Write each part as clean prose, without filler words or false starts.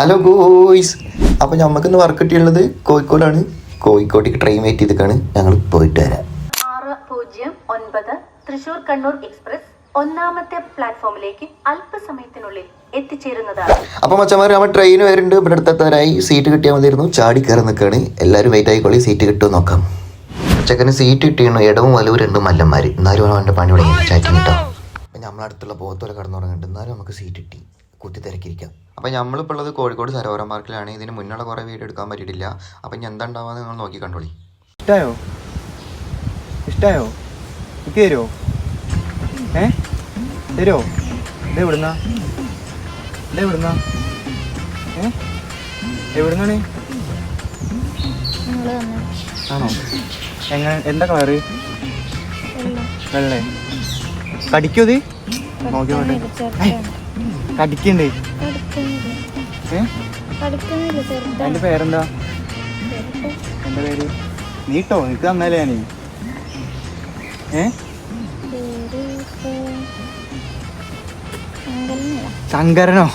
Hello ഗോയ്സ്, അപ്പോൾ നമുക്കിന്ന് work കിട്ടിയുള്ളത് കോഴിക്കോടാണ്. കോഴിക്കോട്ടേക്ക് ട്രെയിൻ വെയിറ്റ് ചെയ്തിട്ടാണ് ഞങ്ങൾ പോയിട്ട് വരാം. 609 തൃശൂർ കണ്ണൂർ എക്സ്പ്രസ് ഒന്നാമത്തെ പ്ലാറ്റ്ഫോമിലേക്ക് അല്പസമയത്തിനുള്ളിൽ എത്തിച്ചേരുന്നതാണ്. അപ്പോൾ മച്ചന്മാർ നമ്മൾ ട്രെയിൻ വരുന്നുണ്ട്. ഇവിടെ അടുത്തെത്താറായി. സീറ്റ് കിട്ടിയാൽ മതിയായിരുന്നു. ചാടി കയറി നിൽക്കുകയാണ്. എല്ലാവരും വെയിറ്റ് ആയിക്കോളി, സീറ്റ് കിട്ടുമോ നോക്കാം. ചെക്കന് സീറ്റ് കിട്ടിയിരുന്നു. ഇടവും വലവും രണ്ടും മല്ലന്മാർ. എന്നാലും അവൻ്റെ പണി തുടങ്ങി ചാറ്റിങ് കിട്ടാം. അപ്പം നമ്മളടുത്തുള്ള പോത്തോലെ കടന്നു തുടങ്ങുന്നുണ്ട്. എന്നാലും നമുക്ക് സീറ്റ് കിട്ടി. കുത്തി തിരക്കിരിക്കാം. അപ്പം നമ്മളിപ്പോൾ ഉള്ളത് കോഴിക്കോട് സരോവരം പാർക്കിലാണ്. ഇതിന് മുന്നുള്ള കുറേ വീഡിയോ എടുക്കാൻ പറ്റിയിട്ടില്ല. അപ്പം ഇനി എന്താ ഉണ്ടാവുക നിങ്ങൾ നോക്കി കണ്ടോളി. ഇഷ്ടായോ എനിക്ക് തരുമോ? തരുമോ? ഇതെവിടുന്നാ? എവിടുന്നാണ്? ആണോ? എങ്ങനെ, എന്താ കളറ്? വെള്ളേ. കടിക്കോ ഇത്? നോക്കിയോട്ടെ. കടിക്കണ്ട്. അതിന്റെ പേരെന്താ? എന്താ പേര്? നീട്ടോ നിനക്ക് തന്നാലേ ഞാനേ. ശങ്കരനോ?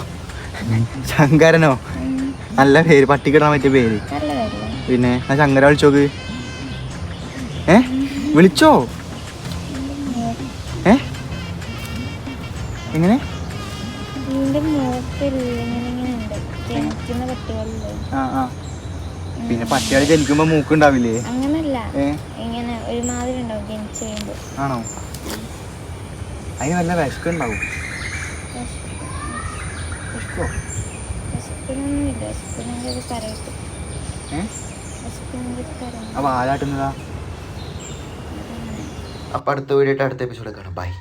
നല്ല പേര്, പട്ടിക്കിടാൻ പറ്റിയ പേര്. പിന്നെ ആ ശങ്കര വിളിച്ചോക്ക്. വിളിച്ചോ? എങ്ങനെ? പിന്നെ പട്ടികള് ജനിക്കുമ്പോ മൂക്കുണ്ടാവില്ലേ? ആണോ? അതിന് വല്ല വിശക്കുണ്ടാവും. അപ്പൊ ആരാട്ടുന്നതാ? അപ്പോൾ അടുത്ത വീഡിയോ ആയിട്ട് അടുത്ത എപ്പിസോഡ് കാണാം. ബൈ.